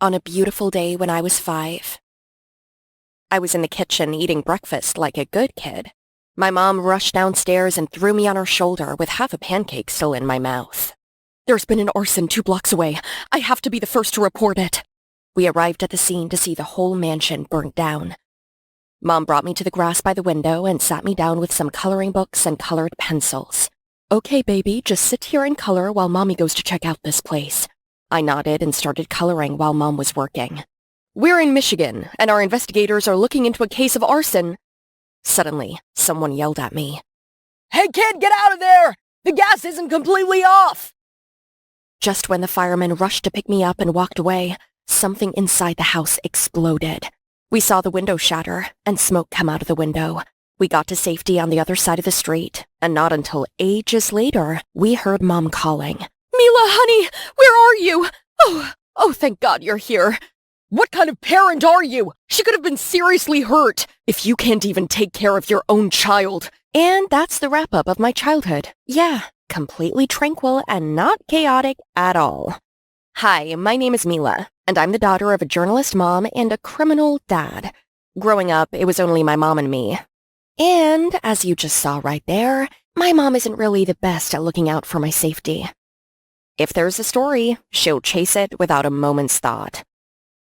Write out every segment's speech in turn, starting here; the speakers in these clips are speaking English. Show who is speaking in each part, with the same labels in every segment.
Speaker 1: On a beautiful day when I was 5. I was in the kitchen eating breakfast like a good kid. My mom rushed downstairs and threw me on her shoulder with half a pancake still in my mouth. "There's been an arson 2 blocks away. I have to be the first to report it." We arrived at the scene to see the whole mansion burnt down. Mom brought me to the grass by the window and sat me down with some coloring books and colored pencils. "Okay, baby, just sit here and color while Mommy goes to check out this place." I nodded and started coloring while Mom was working. "We're in Michigan, and our investigators are looking into a case of arson." Suddenly, someone yelled at me. "Hey kid, get out of there! The gas isn't completely off!" Just when the firemen rushed to pick me up and walked away, something inside the house exploded. We saw the window shatter and smoke come out of the window. We got to safety on the other side of the street, and not until ages later, we heard Mom calling. "Mila, honey, where are you? Oh, thank God you're here. What kind of parent are you? She could have been seriously hurt if you can't even take care of your own child." And that's the wrap-up of my childhood. Yeah, completely tranquil and not chaotic at all. Hi, my name is Mila, and I'm the daughter of a journalist mom and a criminal dad. Growing up, it was only my mom and me. And, as you just saw right there, my mom isn't really the best at looking out for my safety. If there's a story, she'll chase it without a moment's thought.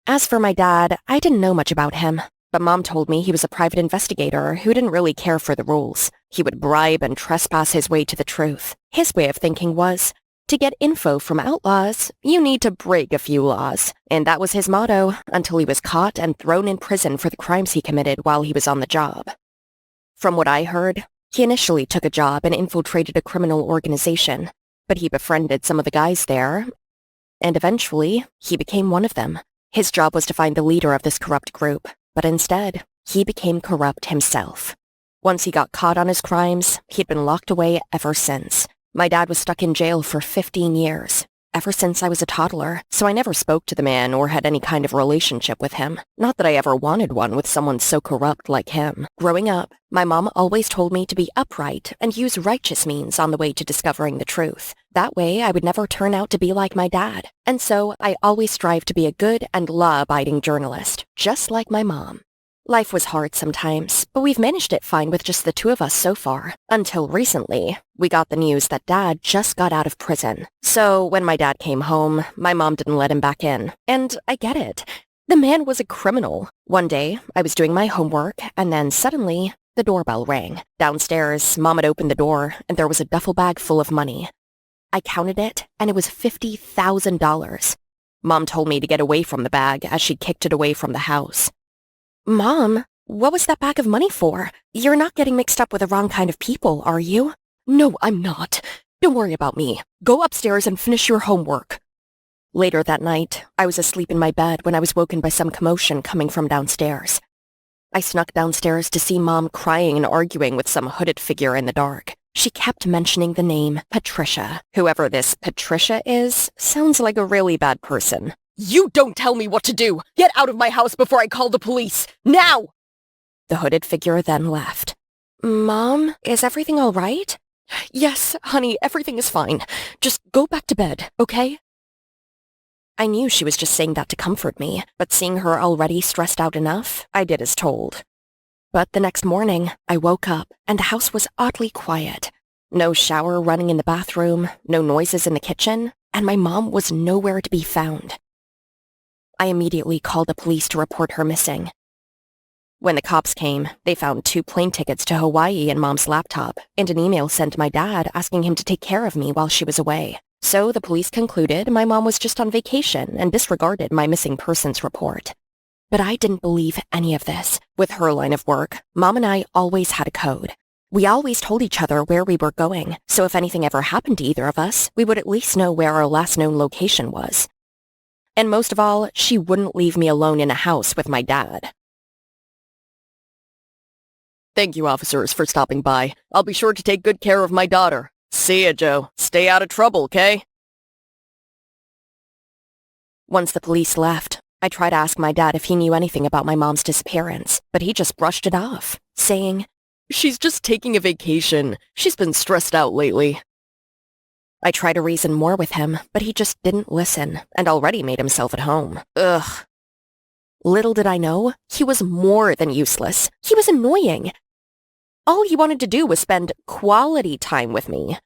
Speaker 1: As for my dad, I didn't know much about him, but Mom told me he was a private investigator who didn't really care for the rules. He would bribe and trespass his way to the truth. His way of thinking was, to get info from outlaws, you need to break a few laws. And that was his motto until he was caught and thrown in prison for the crimes he committed while he was on the job. From what I heard, he initially took a job and infiltrated a criminal organization, but he befriended some of the guys there, and eventually, he became one of them. His job was to find the leader of this corrupt group, but instead, he became corrupt himself. Once he got caught on his crimes, he'd been locked away ever since. My dad was stuck in jail for 15 years, ever since I was a toddler, so I never spoke to the man or had any kind of relationship with him. Not that I ever wanted one with someone so corrupt like him. Growing up, my mom always told me to be upright and use righteous means on the way to discovering the truth. That way, I would never turn out to be like my dad. And so, I always strive to be a good and law-abiding journalist, just like my mom. Life was hard sometimes, but we've managed it fine with just the 2 of us so far. Until recently, we got the news that Dad just got out of prison. So when my dad came home, my mom didn't let him back in. And I get it. The man was a criminal. One day, I was doing my homework, and then suddenly, the doorbell rang. Downstairs, Mom had opened the door, and there was a duffel bag full of money. I counted it, and it was $50,000. Mom told me to get away from the bag as she kicked it away from the house. "Mom, what was that bag of money for? You're not getting mixed up with the wrong kind of people, are you?" "No, I'm not. Don't worry about me. Go upstairs and finish your homework." Later that night, I was asleep in my bed when I was woken by some commotion coming from downstairs. I snuck downstairs to see Mom crying and arguing with some hooded figure in the dark. She kept mentioning the name Patricia. Whoever this Patricia is, sounds like a really bad person. "You don't tell me what to do! Get out of my house before I call the police! Now!" The hooded figure then left. "Mom, is everything all right?" "Yes, honey, everything is fine. Just go back to bed, okay?" I knew she was just saying that to comfort me, but seeing her already stressed out enough, I did as told. But the next morning, I woke up, and the house was oddly quiet. No shower running in the bathroom, no noises in the kitchen, and my mom was nowhere to be found. I immediately called the police to report her missing. When the cops came, they found 2 plane tickets to Hawaii in Mom's laptop, and an email sent to my dad asking him to take care of me while she was away. So the police concluded my mom was just on vacation and disregarded my missing persons report. But I didn't believe any of this. With her line of work, Mom and I always had a code. We always told each other where we were going, so if anything ever happened to either of us, we would at least know where our last known location was. And most of all, she wouldn't leave me alone in a house with my dad. "Thank you, officers, for stopping by. I'll be sure to take good care of my daughter. See ya, Joe. Stay out of trouble, okay?" Once the police left, I tried to ask my dad if he knew anything about my mom's disappearance, but he just brushed it off, saying, "She's just taking a vacation. She's been stressed out lately." I tried to reason more with him, but he just didn't listen and already made himself at home. Ugh. Little did I know, he was more than useless. He was annoying. All he wanted to do was spend quality time with me.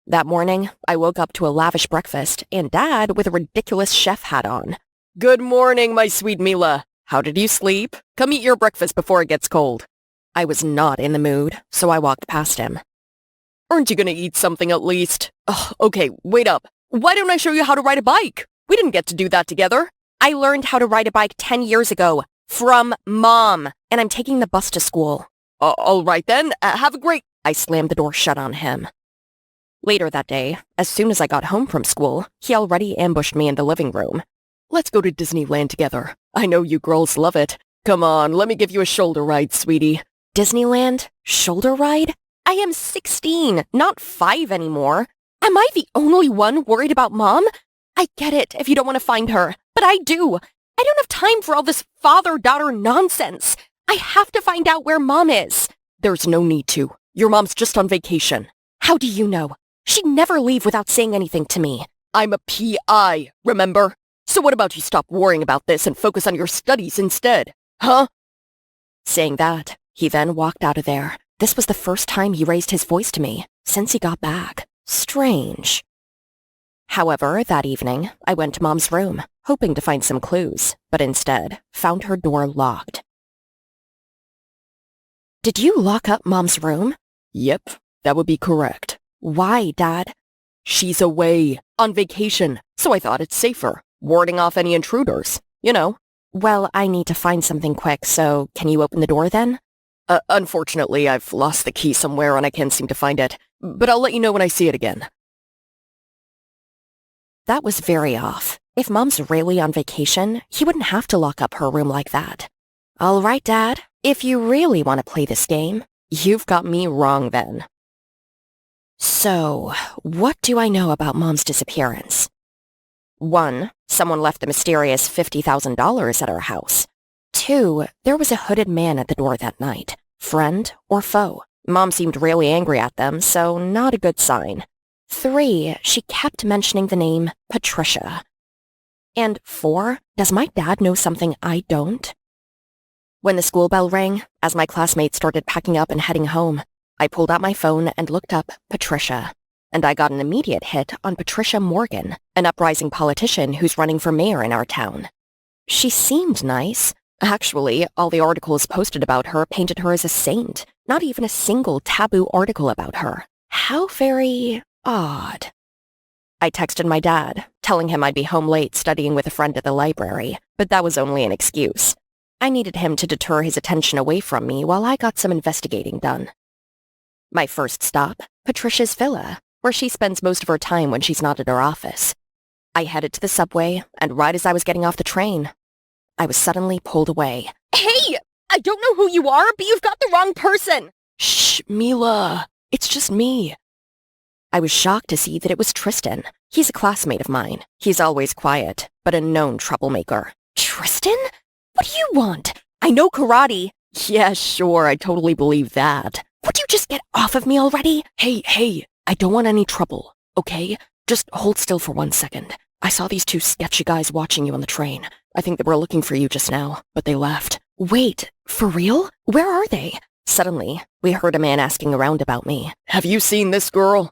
Speaker 1: That morning, I woke up to a lavish breakfast and Dad with a ridiculous chef hat on. Good morning, my sweet Mila. How did you sleep? Come eat your breakfast before it gets cold. I was not in the mood, so I walked past him. Aren't you gonna eat something at least? Ugh, okay, wait up. Why don't I show you how to ride a bike? We didn't get to do that together. I learned how to ride a bike 10 years ago. From Mom. And I'm taking the bus to school. All right then, have a great... I slammed the door shut on him. Later that day, as soon as I got home from school, he already ambushed me in the living room. Let's go to Disneyland together. I know you girls love it. Come on, let me give you a shoulder ride, sweetie. Disneyland? Shoulder ride? I am 16, not 5 anymore. Am I the only one worried about Mom? I get it if you don't want to find her, but I do. I don't have time for all this father-daughter nonsense. I have to find out where Mom is. There's no need to. Your mom's just on vacation. How do you know? She'd never leave without saying anything to me. I'm a PI, remember? So what about you stop worrying about this and focus on your studies instead? Huh? Saying that, he then walked out of there. This was the first time he raised his voice to me since he got back. Strange. However, that evening, I went to Mom's room, hoping to find some clues, but instead found her door locked. Did you lock up Mom's room? Yep, that would be correct. Why, Dad? She's away, on vacation, so I thought it's safer, warding off any intruders, you know. Well, I need to find something quick, so can you open the door then? Unfortunately, I've lost the key somewhere and I can't seem to find it, but I'll let you know when I see it again. That was very off. If Mom's really on vacation, he wouldn't have to lock up her room like that. All right, Dad, if you really want to play this game, you've got me wrong then. So, what do I know about Mom's disappearance? 1. Someone left the mysterious $50,000 at our house. 2. There was a hooded man at the door that night. Friend or foe? Mom seemed really angry at them, so not a good sign. 3. She kept mentioning the name Patricia. And 4. Does my dad know something I don't? When the school bell rang, as my classmates started packing up and heading home, I pulled out my phone and looked up Patricia. And I got an immediate hit on Patricia Morgan, an uprising politician who's running for mayor in our town. She seemed nice. Actually, all the articles posted about her painted her as a saint. Not even a single taboo article about her. How very odd. I texted my dad, telling him I'd be home late studying with a friend at the library, but that was only an excuse. I needed him to deter his attention away from me while I got some investigating done. My first stop, Patricia's villa, where she spends most of her time when she's not at her office. I headed to the subway, and right as I was getting off the train, I was suddenly pulled away. Hey! I don't know who you are, but you've got the wrong person! Shh, Mila. It's just me. I was shocked to see that it was Tristan. He's a classmate of mine. He's always quiet, but a known troublemaker. Tristan? What do you want? I know karate. Yeah, sure, I totally believe that. Would you just get off of me already? Hey, I don't want any trouble, okay? Just hold still for 1 second. I saw these 2 sketchy guys watching you on the train. I think they were looking for you just now, but they left. Wait, for real? Where are they? Suddenly, we heard a man asking around about me. Have you seen this girl?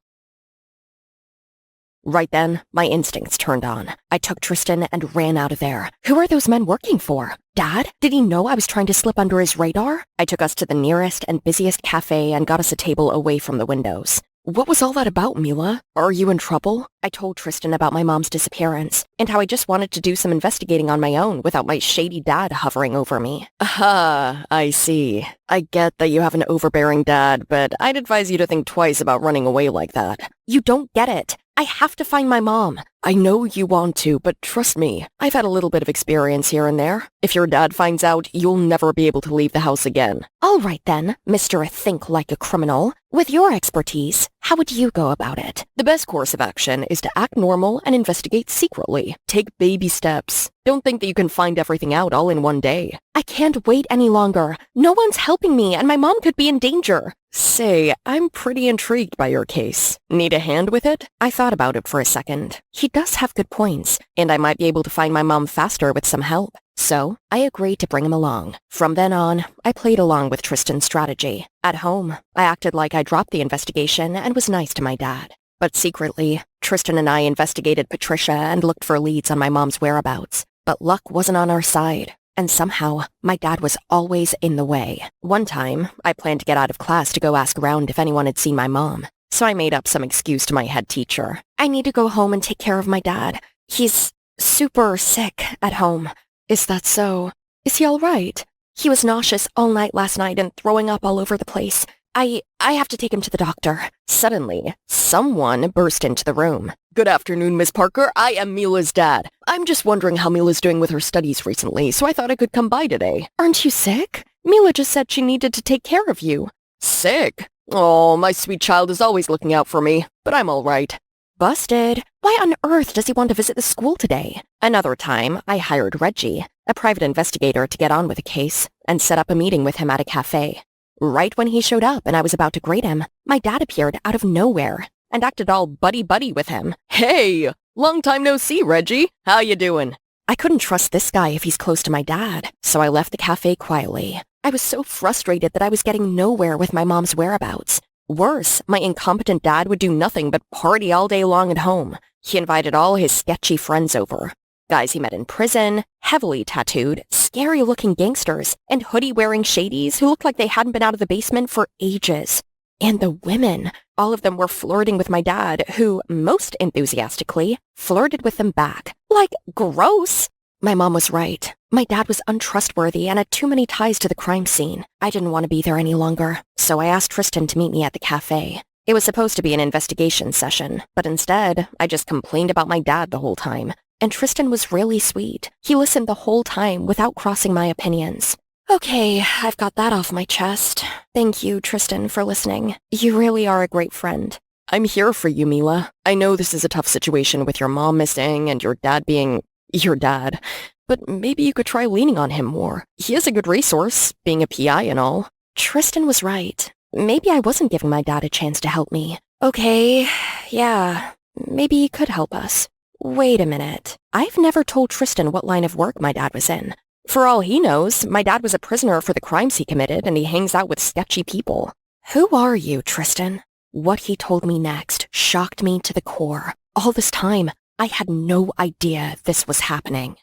Speaker 1: Right then, my instincts turned on. I took Tristan and ran out of there. Who are those men working for? Dad? Did he know I was trying to slip under his radar? I took us to the nearest and busiest cafe and got us a table away from the windows. What was all that about, Mila? Are you in trouble? I told Tristan about my mom's disappearance, and how I just wanted to do some investigating on my own without my shady dad hovering over me. Aha, I see. I get that you have an overbearing dad, but I'd advise you to think twice about running away like that. You don't get it. I have to find my mom. I know you want to, but trust me, I've had a little bit of experience here and there. If your dad finds out, you'll never be able to leave the house again. All right then, Mr. Think Like a Criminal. With your expertise, how would you go about it? The best course of action is to act normal and investigate secretly. Take baby steps. Don't think that you can find everything out all in one day. I can't wait any longer. No one's helping me and my mom could be in danger. Say, I'm pretty intrigued by your case. Need a hand with it? I thought about it for a second. He does have good points, and I might be able to find my mom faster with some help. So, I agreed to bring him along. From then on, I played along with Tristan's strategy. At home, I acted like I dropped the investigation and was nice to my dad. But secretly, Tristan and I investigated Patricia and looked for leads on my mom's whereabouts. But luck wasn't on our side. And somehow, my dad was always in the way. One time, I planned to get out of class to go ask around if anyone had seen my mom. So I made up some excuse to my head teacher. I need to go home and take care of my dad. He's super sick at home. Is that so? Is he all right? He was nauseous all night last night and throwing up all over the place. I have to take him to the doctor. Suddenly, someone burst into the room. Good afternoon, Miss Parker. I am Mila's dad. I'm just wondering how Mila's doing with her studies recently, so I thought I could come by today. Aren't you sick? Mila just said she needed to take care of you. Sick? Oh, my sweet child is always looking out for me, but I'm all right. Busted. Why on earth does he want to visit the school today? Another time, I hired Reggie, a private investigator, to get on with a case, and set up a meeting with him at a cafe. Right when he showed up and I was about to grade him, my dad appeared out of nowhere and acted all buddy-buddy with him. Hey, long time no see, Reggie. How you doing? I couldn't trust this guy if he's close to my dad, so I left the cafe quietly. I was so frustrated that I was getting nowhere with my mom's whereabouts. Worse, my incompetent dad would do nothing but party all day long at home. He invited all his sketchy friends over. Guys he met in prison, heavily tattooed, scary-looking gangsters, and hoodie-wearing shadies who looked like they hadn't been out of the basement for ages. And the women, all of them were flirting with my dad, who, most enthusiastically, flirted with them back. Like, gross! My mom was right. My dad was untrustworthy and had too many ties to the crime scene. I didn't want to be there any longer, so I asked Tristan to meet me at the cafe. It was supposed to be an investigation session, but instead, I just complained about my dad the whole time. And Tristan was really sweet. He listened the whole time without crossing my opinions. Okay, I've got that off my chest. Thank you, Tristan, for listening. You really are a great friend. I'm here for you, Mila. I know this is a tough situation with your mom missing and your dad being your dad, but maybe you could try leaning on him more. He is a good resource, being a PI and all. Tristan was right. Maybe I wasn't giving my dad a chance to help me. Okay, yeah, maybe he could help us. Wait a minute. I've never told Tristan what line of work my dad was in. For all he knows, my dad was a prisoner for the crimes he committed and he hangs out with sketchy people. Who are you, Tristan? What he told me next shocked me to the core. All this time, I had no idea this was happening.